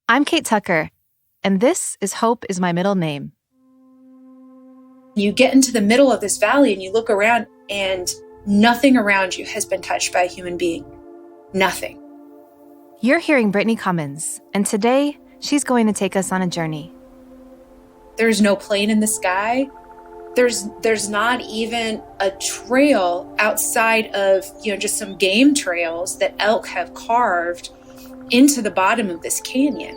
I'm Kate Tucker, and this is Hope is my middle name. You get into the middle of this valley and you look around and nothing around you has been touched by a human being. Nothing. You're hearing Brittany Comins, and today she's going to take us on a journey. There's no plane in the sky. There's not even a trail outside of, just some game trails that elk have carved into the bottom of this canyon.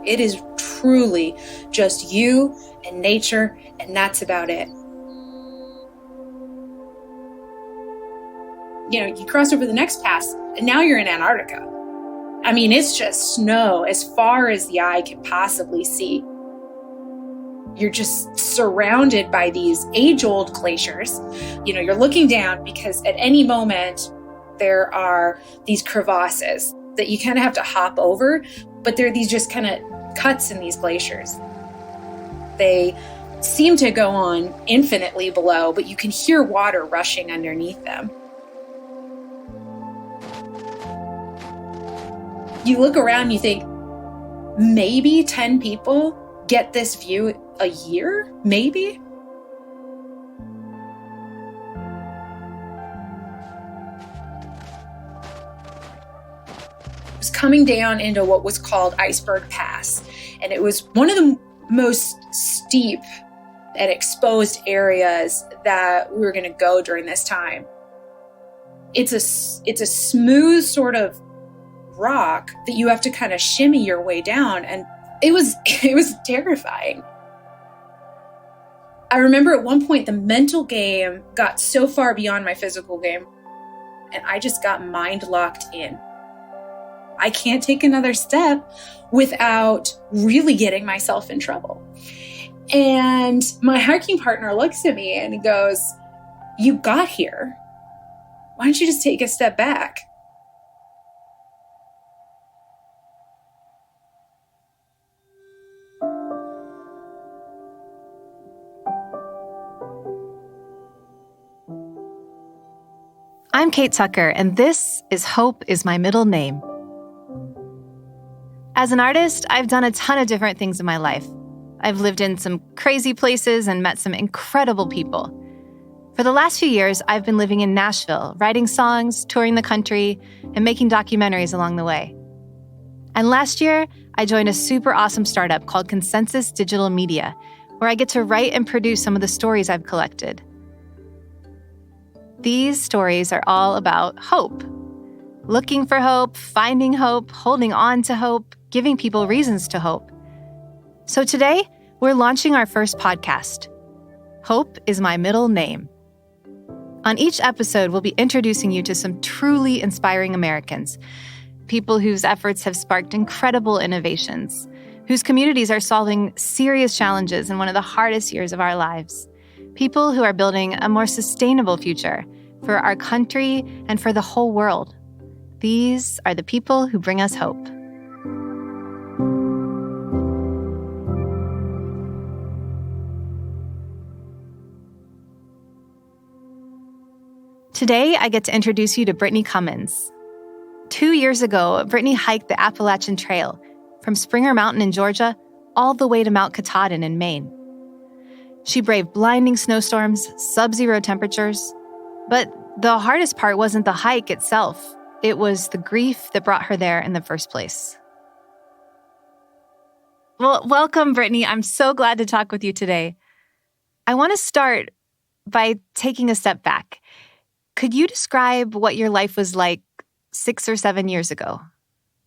It is truly just you and nature, and that's about it. You cross over the next pass, and now you're in Antarctica. I mean, it's just snow as far as the eye can possibly see. You're just surrounded by these age-old glaciers. You're looking down because at any moment there are these crevasses that you kind of have to hop over, but there are these just kind of cuts in these glaciers. They seem to go on infinitely below, but you can hear water rushing underneath them. You look around and you think, maybe 10 people get this view a year, maybe? It was coming down into what was called Iceberg Pass, and it was one of the most steep and exposed areas that we were going to go during this time. It's a smooth sort of rock that you have to kind of shimmy your way down, and it was terrifying. I remember at one point the mental game got so far beyond my physical game, and I just got mind locked in. I can't take another step without really getting myself in trouble. And my hiking partner looks at me and he goes, "You got here. Why don't you just take a step back?" I'm Kate Tucker, and this is Hope is my middle name. As an artist, I've done a ton of different things in my life. I've lived in some crazy places and met some incredible people. For the last few years, I've been living in Nashville, writing songs, touring the country, and making documentaries along the way. And last year, I joined a super awesome startup called Consensus Digital Media, where I get to write and produce some of the stories I've collected. These stories are all about hope. Looking for hope, finding hope, holding on to hope, giving people reasons to hope. So today, we're launching our first podcast. Hope is my middle name. On each episode, we'll be introducing you to some truly inspiring Americans, people whose efforts have sparked incredible innovations, whose communities are solving serious challenges in one of the hardest years of our lives. People who are building a more sustainable future for our country and for the whole world. These are the people who bring us hope. Today, I get to introduce you to Brittany Comins. 2 years ago, Brittany hiked the Appalachian Trail from Springer Mountain in Georgia all the way to Mount Katahdin in Maine. She braved blinding snowstorms, sub-zero temperatures. But the hardest part wasn't the hike itself. It was the grief that brought her there in the first place. Well, welcome, Brittany. I'm so glad to talk with you today. I want to start by taking a step back. Could you describe what your life was like 6 or 7 years ago?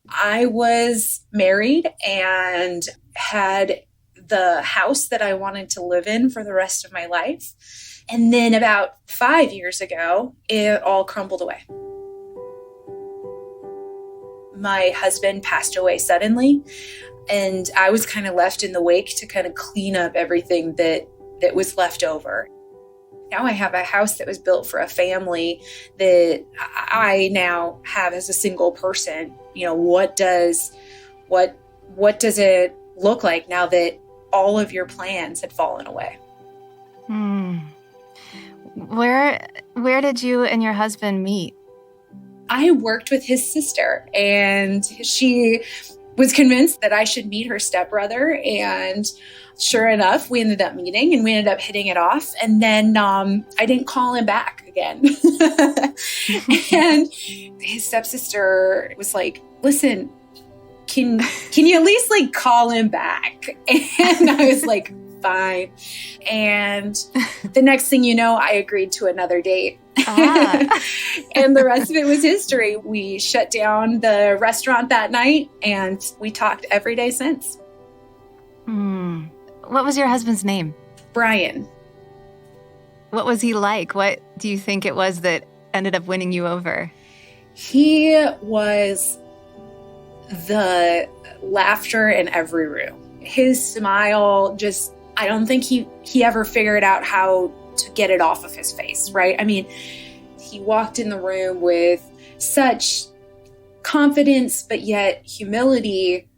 I was married and had the house that I wanted to live in for the rest of my life. And then about 5 years ago, it all crumbled away. My husband passed away suddenly, and I was kind of left in the wake to kind of clean up everything that was left over. Now I have a house that was built for a family that I now have as a single person. What does it look like now that all of your plans had fallen away? Where did you and your husband meet? I worked with his sister, and she was convinced that I should meet her stepbrother. And sure enough, we ended up meeting and we ended up hitting it off. And then I didn't call him back again. And his stepsister was like, listen, can you at least like call him back? And I was like, fine. And the next thing you know, I agreed to another date. And the rest of it was history. We shut down the restaurant that night and we talked every day since. What was your husband's name? Brian. What was he like? What do you think it was that ended up winning you over? He was the laughter in every room. His smile just, I don't think he ever figured out how to get it off of his face, right? I mean, he walked in the room with such confidence, but yet humility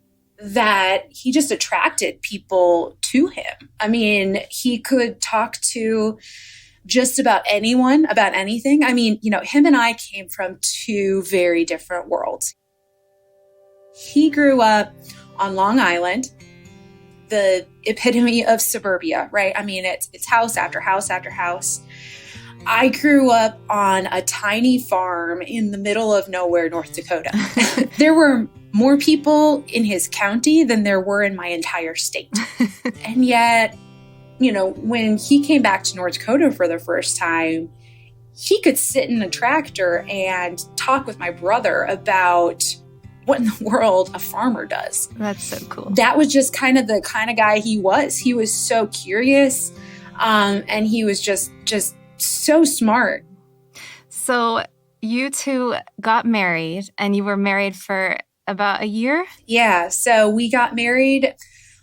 that he just attracted people to him. I mean, he could talk to just about anyone, about anything. I mean, him and I came from two very different worlds. He grew up on Long Island, the epitome of suburbia, right? I mean, it's house after house after house. I grew up on a tiny farm in the middle of nowhere, North Dakota. There were more people in his county than there were in my entire state. And yet, when he came back to North Dakota for the first time, he could sit in a tractor and talk with my brother about what in the world a farmer does. That's so cool. That was just kind of the kind of guy he was. He was so curious, and he was just so smart. So you two got married, and you were married for about a year? Yeah. So we got married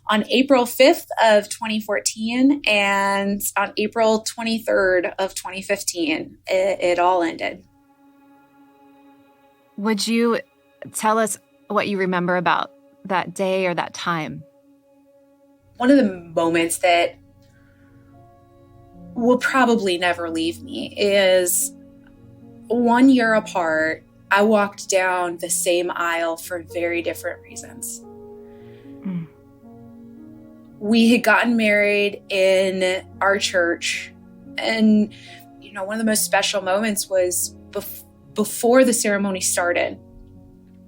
on April 5th of 2014, and on April 23rd of 2015, it all ended. Would you tell us what you remember about that day or that time? One of the moments that will probably never leave me is 1 year apart. I walked down the same aisle for very different reasons. We had gotten married in our church. And, one of the most special moments was before the ceremony started.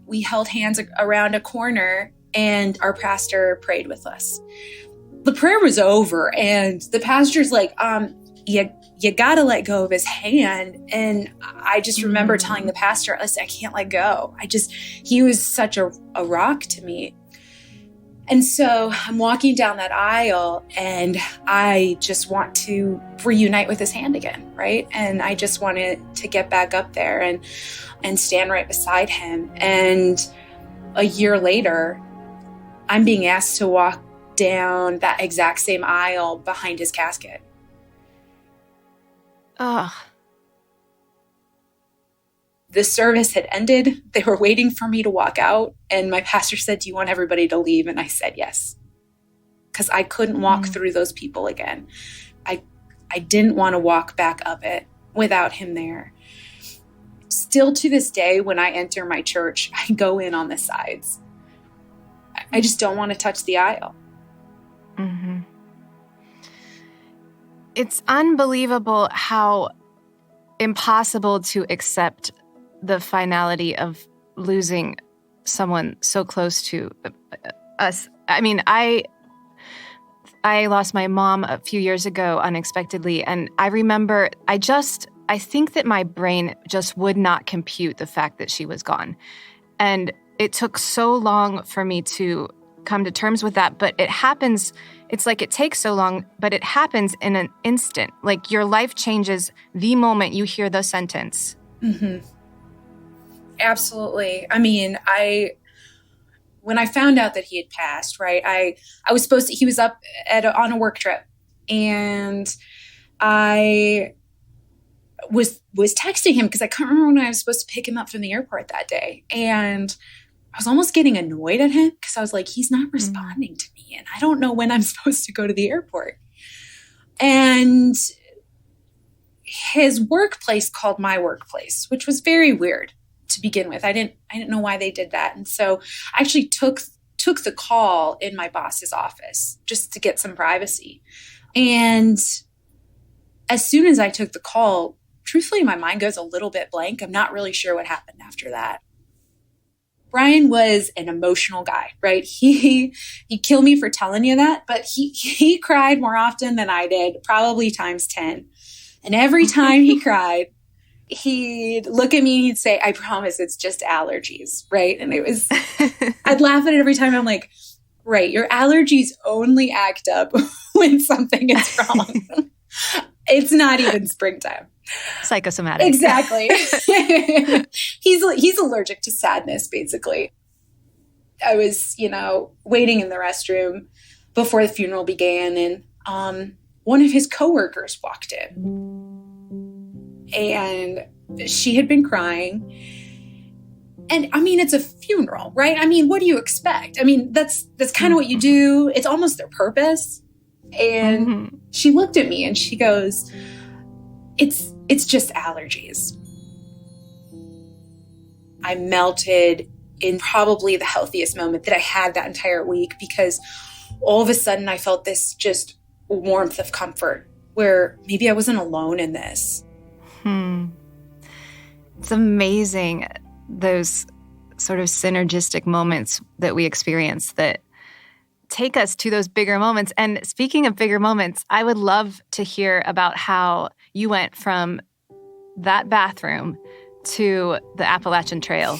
We held hands around a corner and our pastor prayed with us. The prayer was over and the pastor's like, you gotta let go of his hand. And I just remember telling the pastor, listen, I can't let go. He was such a rock to me. And so I'm walking down that aisle and I just want to reunite with his hand again, right? And I just wanted to get back up there and stand right beside him. And a year later, I'm being asked to walk down that exact same aisle behind his casket. Oh. The service had ended. They were waiting for me to walk out. And my pastor said, do you want everybody to leave? And I said, yes. Because I couldn't walk through those people again. I didn't want to walk back up it without him there. Still to this day, when I enter my church, I go in on the sides. I just don't want to touch the aisle. Mm-hmm. It's unbelievable how impossible to accept the finality of losing someone so close to us. I mean, I lost my mom a few years ago unexpectedly, and I remember I think that my brain just would not compute the fact that she was gone. And it took so long for me to come to terms with that, but it happens. It's like it takes so long, but it happens in an instant. Like your life changes the moment you hear the sentence. Mm-hmm. Absolutely. I mean, when I found out that he had passed, right, I was he was up on a work trip, and I was texting him because I couldn't remember when I was supposed to pick him up from the airport that day. And I was almost getting annoyed at him because I was like, he's not responding to me and I don't know when I'm supposed to go to the airport. And his workplace called my workplace, which was very weird to begin with. I didn't know why they did that. And so I actually took the call in my boss's office just to get some privacy. And as soon as I took the call, truthfully, my mind goes a little bit blank. I'm not really sure what happened after that. Brian was an emotional guy, right? He'd kill me for telling you that, but he cried more often than I did, probably times 10. And every time he cried, he'd look at me and he'd say, I promise it's just allergies, right? And I'd laugh at it every time. I'm like, right, your allergies only act up when something is wrong. It's not even springtime. Psychosomatic. Exactly. He's allergic to sadness, basically. I was, waiting in the restroom before the funeral began, and one of his coworkers walked in. And she had been crying. And I mean, it's a funeral, right? I mean, what do you expect? I mean, that's kind of what you do. It's almost their purpose. And she looked at me and she goes, it's just allergies. I melted in probably the healthiest moment that I had that entire week, because all of a sudden I felt this just warmth of comfort where maybe I wasn't alone in this. It's amazing, those sort of synergistic moments that we experience that take us to those bigger moments. And speaking of bigger moments, I would love to hear about how you went from that bathroom to the Appalachian Trail.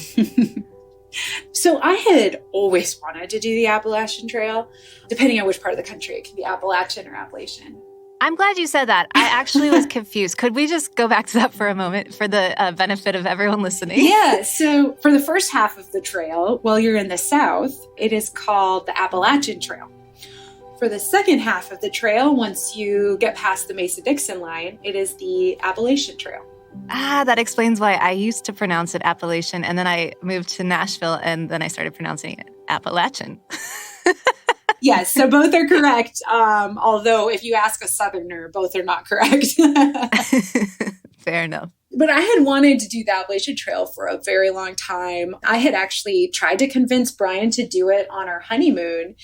So I had always wanted to do the Appalachian Trail, depending on which part of the country. It can be Appalachian or Appalachian. I'm glad you said that. I actually was confused. Could we just go back to that for a moment for the benefit of everyone listening? Yeah. So for the first half of the trail, while you're in the South, it is called the Appalachian Trail. For the second half of the trail, once you get past the Mason-Dixon line, it is the Appalachian Trail. That explains why I used to pronounce it Appalachian, and then I moved to Nashville, and then I started pronouncing it Appalachian. Yes, so both are correct. Although if you ask a Southerner, both are not correct. Fair enough. But I had wanted to do the Appalachian Trail for a very long time. I had actually tried to convince Brian to do it on our honeymoon.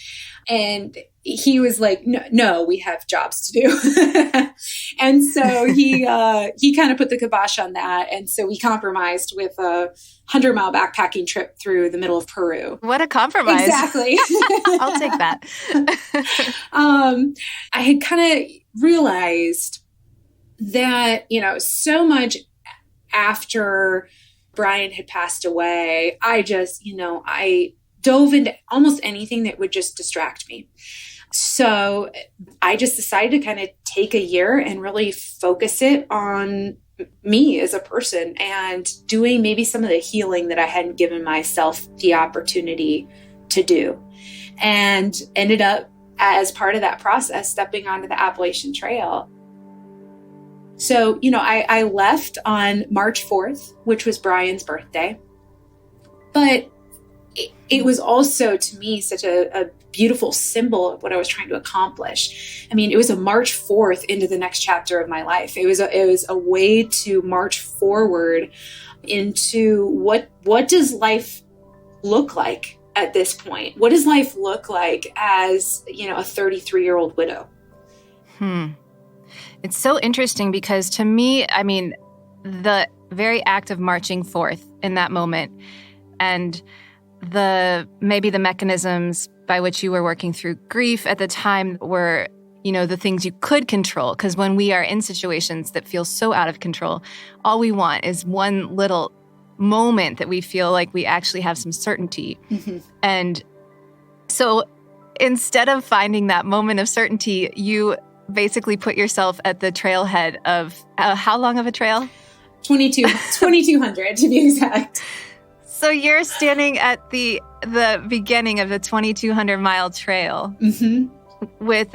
And he was like, no, we have jobs to do. And so he kind of put the kibosh on that. And so we compromised with a 100-mile backpacking trip through the middle of Peru. What a compromise. Exactly. I'll take that. I had kind of realized that, so much after Brian had passed away, I just, I dove into almost anything that would just distract me. So I just decided to kind of take a year and really focus it on me as a person and doing maybe some of the healing that I hadn't given myself the opportunity to do. And ended up, as part of that process, stepping onto the Appalachian Trail. So, I left on March 4th, which was Brian's birthday. But it was also, to me, such a beautiful symbol of what I was trying to accomplish. I mean, it was a March 4th into the next chapter of my life. It was a way to march forward into what does life look like at this point? What does life look like as, a 33-year-old widow? It's so interesting because to me, I mean, the very act of marching forth in that moment and maybe the mechanisms by which you were working through grief at the time were, the things you could control. Because when we are in situations that feel so out of control, all we want is one little moment that we feel like we actually have some certainty. Mm-hmm. And so instead of finding that moment of certainty, you basically put yourself at the trailhead of how long of a trail? 2,200 to be exact. So you're standing at the beginning of the 2,200-mile trail with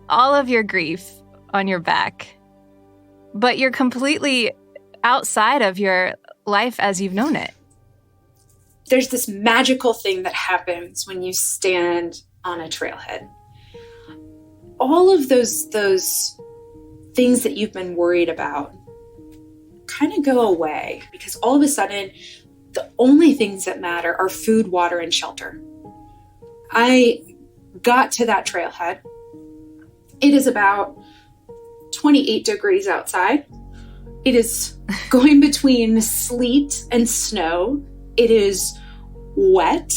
all of your grief on your back, but you're completely outside of your life as you've known it. There's this magical thing that happens when you stand on a trailhead. All of those things that you've been worried about kind of go away, because all of a sudden the only things that matter are food, water, and shelter. I got to that trailhead. It is about 28 degrees outside. It is going between sleet and snow. It is wet.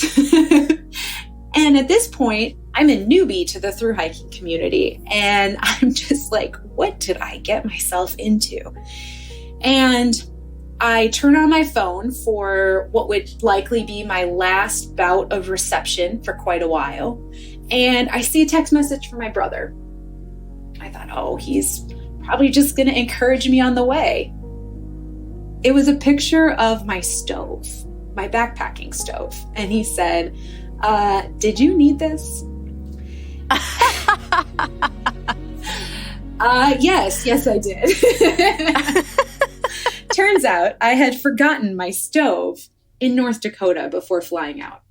And at this point, I'm a newbie to the thru hiking community. And I'm just like, what did I get myself into? And I turn on my phone for what would likely be my last bout of reception for quite a while. And I see a text message from my brother. I thought, oh, he's probably just going to encourage me on the way. It was a picture of my stove, my backpacking stove. And he said, did you need this? Yes, I did. Turns out I had forgotten my stove in North Dakota before flying out.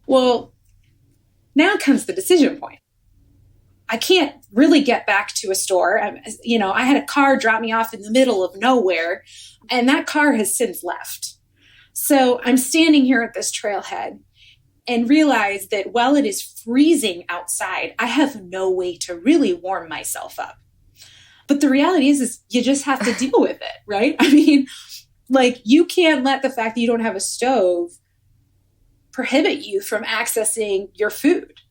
Well, now comes the decision point. I can't really get back to a store. I had a car drop me off in the middle of nowhere, and that car has since left. So I'm standing here at this trailhead and realize that while it is freezing outside, I have no way to really warm myself up. But the reality is you just have to deal with it, right? I mean, like, you can't let the fact that you don't have a stove prohibit you from accessing your food.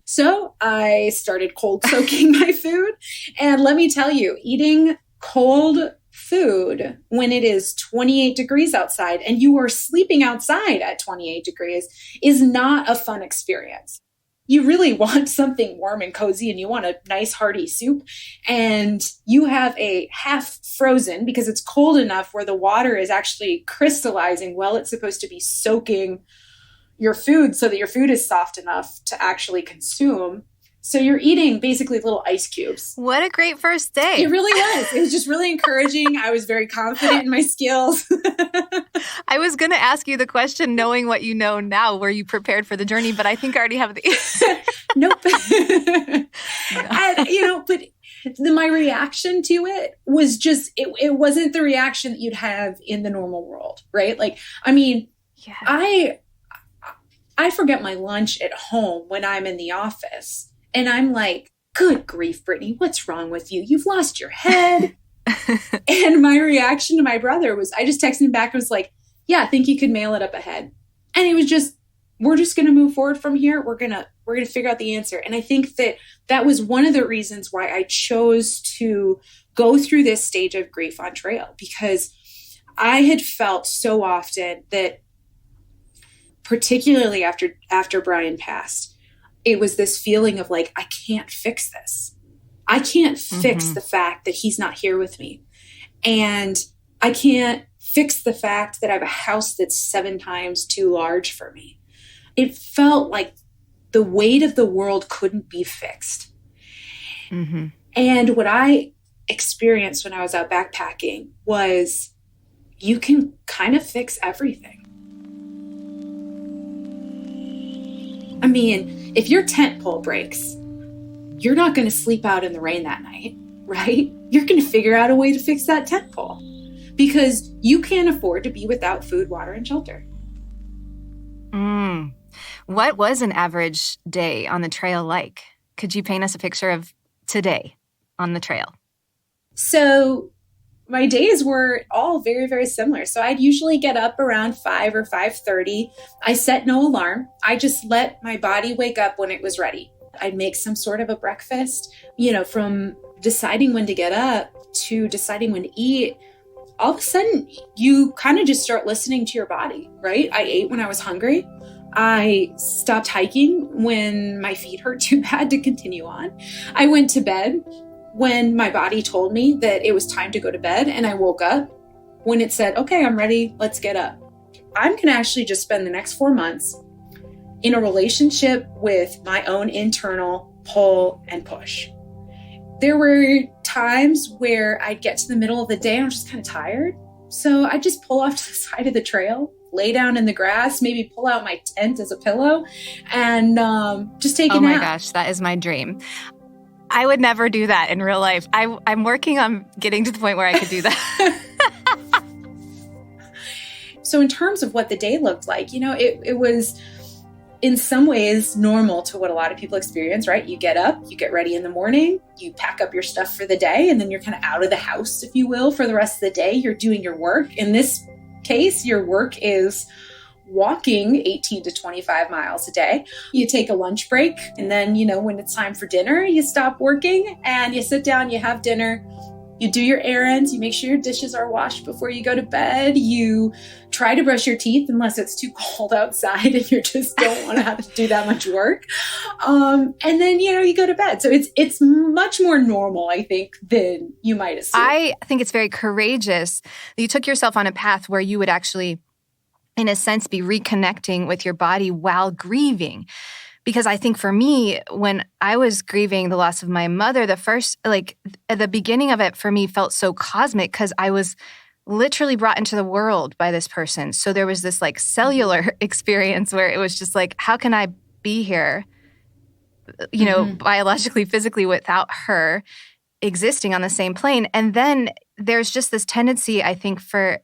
So I started cold soaking my food. And let me tell you, eating cold food when it is 28 degrees outside and you are sleeping outside at 28 degrees is not a fun experience. You really want something warm and cozy, and you want a nice hearty soup, and you have a half frozen because it's cold enough where the water is actually crystallizing while it's supposed to be soaking your food so that your food is soft enough to actually consume. So you're eating basically little ice cubes. What a great first day. It really was. It was just really encouraging. I was very confident in my skills. I was going to ask you the question, knowing what you know now, were you prepared for the journey? But I think I already have the answer. Nope. And, but my reaction to it was just, it wasn't the reaction that you'd have in the normal world, right? Like, I mean, yeah. I forget my lunch at home when I'm in the office. And I'm like, good grief, Brittany, what's wrong with you? You've lost your head. And my reaction to my brother was, I just texted him back and was like, yeah, I think you could mail it up ahead. And it was just, we're just going to move forward from here. We're going to figure out the answer. And I think that was one of the reasons why I chose to go through this stage of grief on trail, because I had felt so often that, particularly after Brian passed, it was this feeling of like, I can't fix this. I can't fix the fact that he's not here with me. And I can't fix the fact that I have a house that's 7 times too large for me. It felt like the weight of the world couldn't be fixed. Mm-hmm. And what I experienced when I was out backpacking was, you can kind of fix everything. I mean, if your tent pole breaks, you're not going to sleep out in the rain that night, right? You're going to figure out a way to fix that tent pole because you can't afford to be without food, water, and shelter. What was an average day on the trail like? Could you paint us a picture of today on the trail? So my days were all very, very similar. So I'd usually get up around 5 or 5:30. I set no alarm. I just let my body wake up when it was ready. I'd make some sort of a breakfast, from deciding when to get up to deciding when to eat. All of a sudden, you kind of just start listening to your body, right? I ate when I was hungry. I stopped hiking when my feet hurt too bad to continue on. I went to bed when my body told me that it was time to go to bed, and I woke up when it said, okay, I'm ready, let's get up. I'm going to actually just spend the next 4 months in a relationship with my own internal pull and push. There were times where I'd get to the middle of the day and I'm just kind of tired. So I'd just pull off to the side of the trail, lay down in the grass, maybe pull out my tent as a pillow, and just take a nap. Oh my gosh, that is my dream. I would never do that in real life. I'm working on getting to the point where I could do that. So in terms of what the day looked like, it was in some ways normal to what a lot of people experience, right? You get up, you get ready in the morning, you pack up your stuff for the day, and then you're kind of out of the house, if you will, for the rest of the day. You're doing your work. In this case, your work is walking 18 to 25 miles a day. You take a lunch break, and then, when it's time for dinner, you stop working and you sit down, you have dinner. You do your errands, you make sure your dishes are washed before you go to bed. You try to brush your teeth unless it's too cold outside and you just don't want to have to do that much work. And then, you go to bed. So it's much more normal, I think, than you might assume. I think it's very courageous that you took yourself on a path where you would actually, in a sense, be reconnecting with your body while grieving. Because I think for me, when I was grieving the loss of my mother, at the beginning of it for me felt so cosmic because I was literally brought into the world by this person. So there was this cellular experience where it was just how can I be here, biologically, physically without her existing on the same plane? And then there's just this tendency, I think, for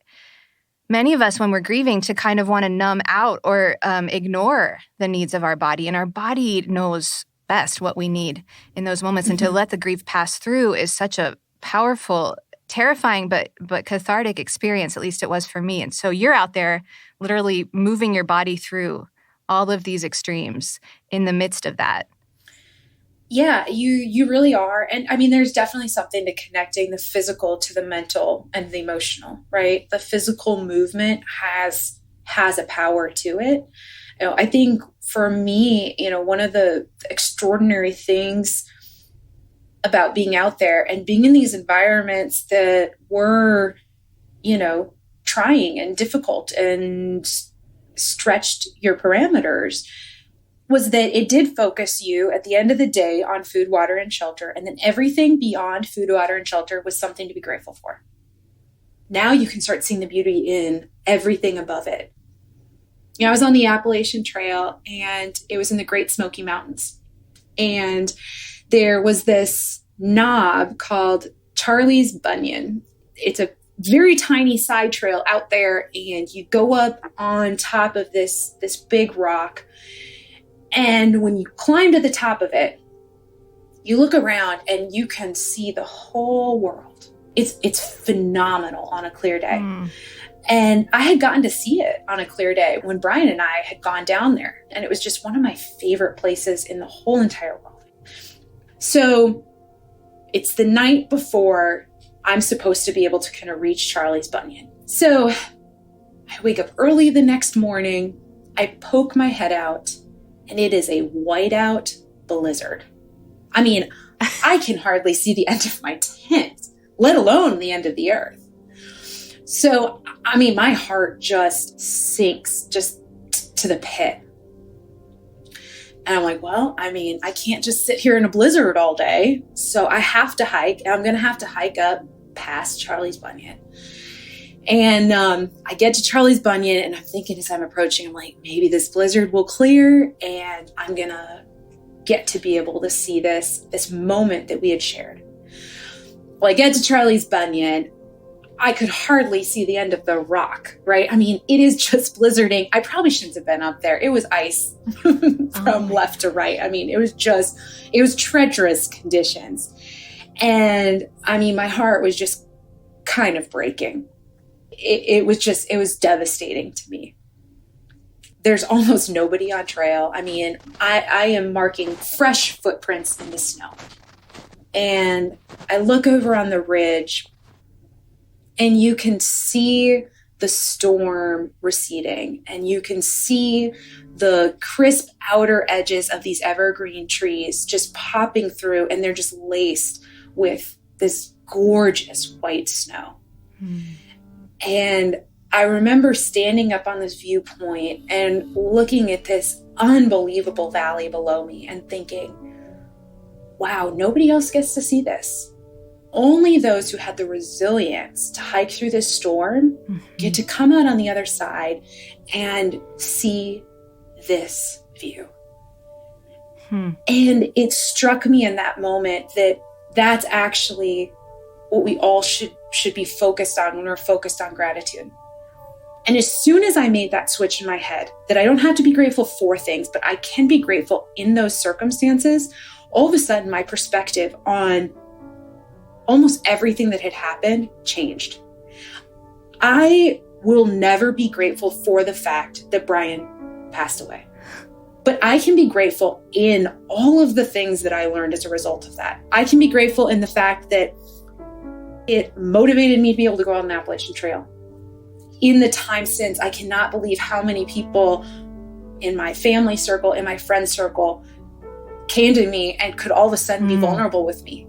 many of us when we're grieving to kind of want to numb out or ignore the needs of our body. And our body knows best what we need in those moments. And to let the grief pass through is such a powerful, terrifying, but cathartic experience. At least it was for me. And so you're out there literally moving your body through all of these extremes in the midst of that. Yeah, you really are. And I mean, there's definitely something to connecting the physical to the mental and the emotional, right? The physical movement has a power to it. I think for me, one of the extraordinary things about being out there and being in these environments that were, trying and difficult and stretched your parameters was that it did focus you at the end of the day on food, water, and shelter. And then everything beyond food, water, and shelter was something to be grateful for. Now you can start seeing the beauty in everything above it. I was on the Appalachian Trail and it was in the Great Smoky Mountains. And there was this knob called Charlie's Bunion. It's a very tiny side trail out there, and you go up on top of this big rock. And when you climb to the top of it, you look around and you can see the whole world. It's phenomenal on a clear day. And I had gotten to see it on a clear day when Brian and I had gone down there. And it was just one of my favorite places in the whole entire world. So it's the night before I'm supposed to be able to kind of reach Charlie's Bunion. So I wake up early the next morning. I poke my head out. And it is a whiteout blizzard. I mean, I can hardly see the end of my tent, let alone the end of the earth. So, I mean, my heart just sinks just to the pit. And I'm like, well, I mean, I can't just sit here in a blizzard all day. So I have to hike. I'm going to have to hike up past Charlie's Bunion. And I get to Charlie's Bunion and I'm thinking as I'm approaching, I'm like, maybe this blizzard will clear and I'm going to get to be able to see this moment that we had shared. Well, I get to Charlie's Bunion. I could hardly see the end of the rock, right? I mean, it is just blizzarding. I probably shouldn't have been up there. It was ice from left to right. I mean, it was treacherous conditions. And I mean, my heart was just kind of breaking. It was devastating to me. There's almost nobody on trail. I mean, I am marking fresh footprints in the snow. And I look over on the ridge and you can see the storm receding and you can see the crisp outer edges of these evergreen trees just popping through, and they're just laced with this gorgeous white snow. And I remember standing up on this viewpoint and looking at this unbelievable valley below me and thinking, wow, nobody else gets to see this. Only those who had the resilience to hike through this storm get to come out on the other side and see this view. And it struck me in that moment that that's actually what we all should be focused on when we're focused on gratitude. And as soon as I made that switch in my head, that I don't have to be grateful for things, but I can be grateful in those circumstances, all of a sudden my perspective on almost everything that had happened changed. I will never be grateful for the fact that Brian passed away. But I can be grateful in all of the things that I learned as a result of that. I can be grateful in the fact that it motivated me to be able to go on the Appalachian Trail. In the time since, I cannot believe how many people in my family circle, in my friend circle, came to me and could all of a sudden be vulnerable with me.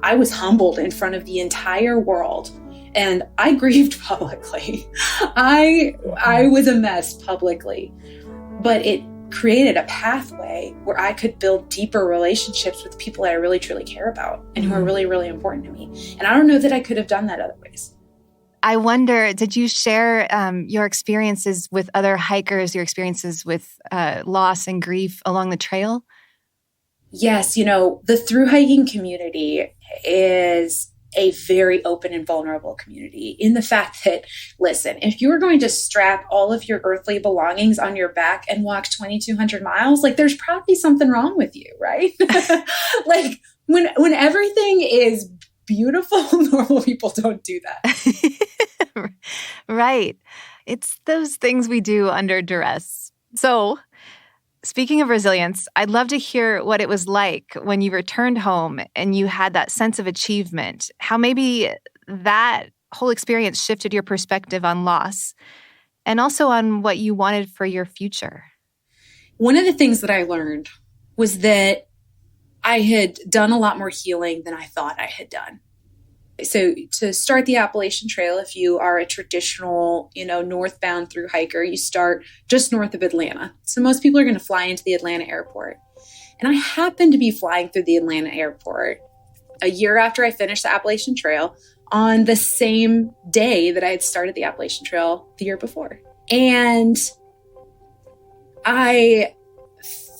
I was humbled in front of the entire world, and I grieved publicly. I was a mess publicly, but it created a pathway where I could build deeper relationships with people that I really truly care about and who are really, really important to me. And I don't know that I could have done that otherwise. I wonder, did you share your experiences with other hikers, your experiences with loss and grief along the trail? Yes, the thru hiking community is a very open and vulnerable community in the fact that, listen, if you were going to strap all of your earthly belongings on your back and walk 2,200 miles, there's probably something wrong with you, right? When everything is beautiful, normal people don't do that. Right. It's those things we do under duress. So, speaking of resilience, I'd love to hear what it was like when you returned home and you had that sense of achievement, how maybe that whole experience shifted your perspective on loss and also on what you wanted for your future. One of the things that I learned was that I had done a lot more healing than I thought I had done. So to start the Appalachian Trail, if you are a traditional, northbound thru hiker, you start just north of Atlanta. So most people are going to fly into the Atlanta airport. And I happened to be flying through the Atlanta airport a year after I finished the Appalachian Trail on the same day that I had started the Appalachian Trail the year before. And I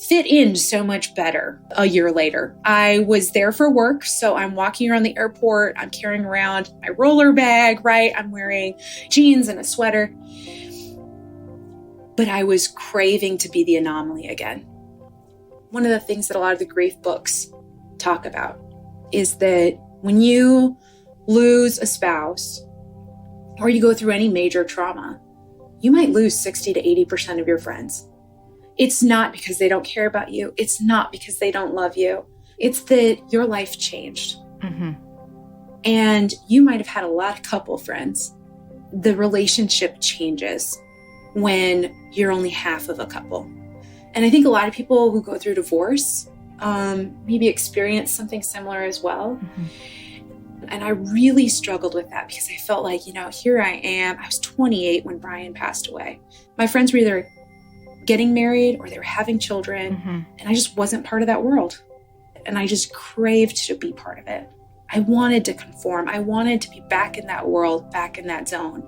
fit in so much better a year later. I was there for work, so I'm walking around the airport. I'm carrying around my roller bag, right? I'm wearing jeans and a sweater. But I was craving to be the anomaly again. One of the things that a lot of the grief books talk about is that when you lose a spouse or you go through any major trauma, you might lose 60 to 80% of your friends. It's not because they don't care about you. It's not because they don't love you. It's that your life changed. Mm-hmm. And you might have had a lot of couple friends. The relationship changes when you're only half of a couple. And I think a lot of people who go through divorce maybe experience something similar as well. Mm-hmm. And I really struggled with that because I felt like, here I am. I was 28 when Brian passed away. My friends were either getting married or they were having children. Mm-hmm. And I just wasn't part of that world. And I just craved to be part of it. I wanted to conform. I wanted to be back in that world, back in that zone.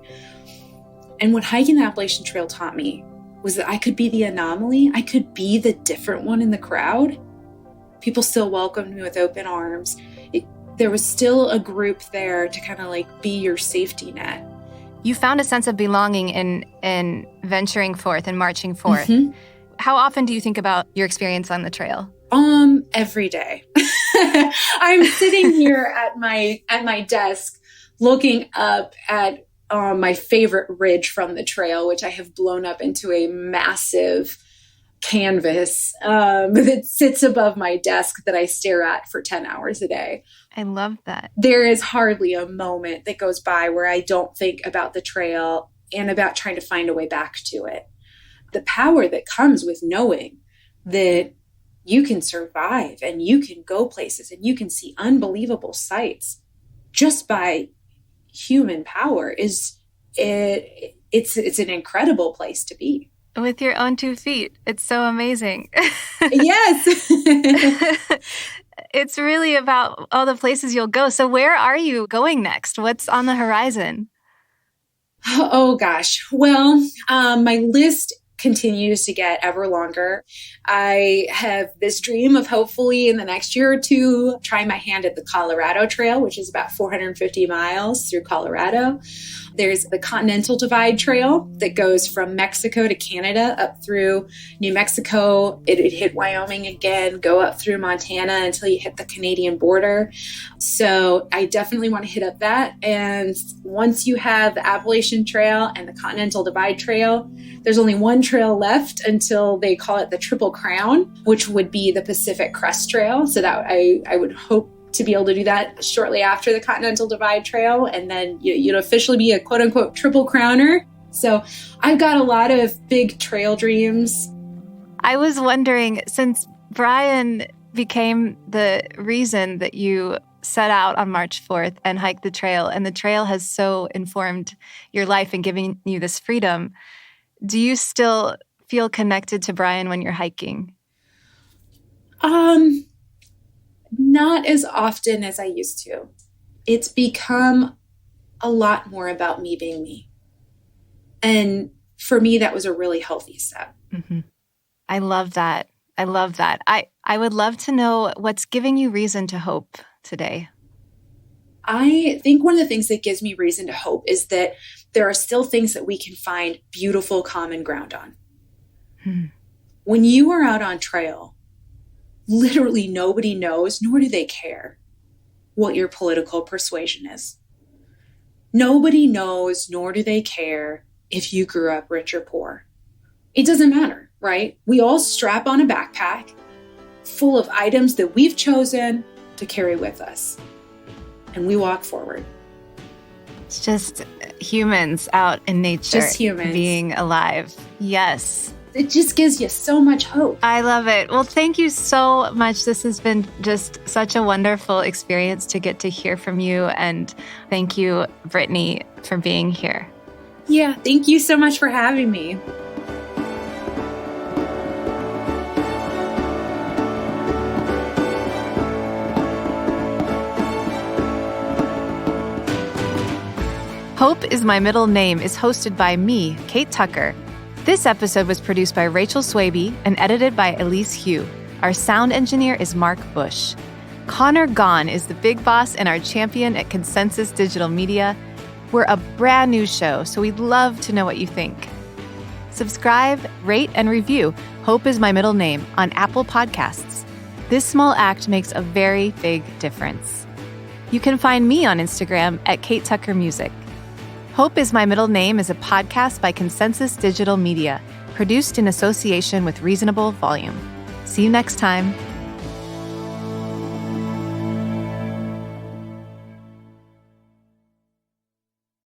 And what hiking the Appalachian Trail taught me was that I could be the anomaly. I could be the different one in the crowd. People still welcomed me with open arms. There was still a group there to kind of be your safety net. You found a sense of belonging in venturing forth and marching forth. Mm-hmm. How often do you think about your experience on the trail? Every day. I'm sitting here at my desk looking up at my favorite ridge from the trail, which I have blown up into a massive canvas that sits above my desk that I stare at for 10 hours a day. I love that. There is hardly a moment that goes by where I don't think about the trail and about trying to find a way back to it. The power that comes with knowing that you can survive and you can go places and you can see unbelievable sights just by human power it's an incredible place to be. With your own 2 feet. It's so amazing. Yes. It's really about all the places you'll go. So where are you going next? What's on the horizon? Oh, gosh. Well, my list continues to get ever longer. I have this dream of hopefully in the next year or two, trying my hand at the Colorado Trail, which is about 450 miles through Colorado. There's the Continental Divide Trail that goes from Mexico to Canada up through New Mexico. It hit Wyoming again, go up through Montana until you hit the Canadian border. So I definitely want to hit up that. And once you have the Appalachian Trail and the Continental Divide Trail, there's only one trail left until they call it the Triple Crown, which would be the Pacific Crest Trail. So that I would hope to be able to do that shortly after the Continental Divide Trail. And then you'd officially be a quote unquote Triple Crowner. So I've got a lot of big trail dreams. I was wondering, since Brian became the reason that you set out on March 4th and hiked the trail, and the trail has so informed your life and given you this freedom, do you still feel connected to Brian when you're hiking? Not as often as I used to. It's become a lot more about me being me. And for me, that was a really healthy step. Mm-hmm. I love that. I love that. I would love to know what's giving you reason to hope today. I think one of the things that gives me reason to hope is that there are still things that we can find beautiful common ground on. When you are out on trail, literally nobody knows, nor do they care, what your political persuasion is. Nobody knows, nor do they care if you grew up rich or poor. It doesn't matter, right? We all strap on a backpack full of items that we've chosen to carry with us. And we walk forward. It's just humans out in nature. Just humans. Being alive. Yes. It just gives you so much hope. I love it. Well, thank you so much. This has been just such a wonderful experience to get to hear from you. And thank you, Brittany, for being here. Yeah, thank you so much for having me. Hope is My Middle Name is hosted by me, Kate Tucker. This episode was produced by Rachel Swaby and edited by Elise Hugh. Our sound engineer is Mark Bush. Connor Gahn is the big boss and our champion at Consensus Digital Media. We're a brand new show, so we'd love to know what you think. Subscribe, rate, and review Hope is My Middle Name on Apple Podcasts. This small act makes a very big difference. You can find me on Instagram at Kate Tucker Music. Hope is My Middle Name is a podcast by Consensus Digital Media, produced in association with Reasonable Volume. See you next time.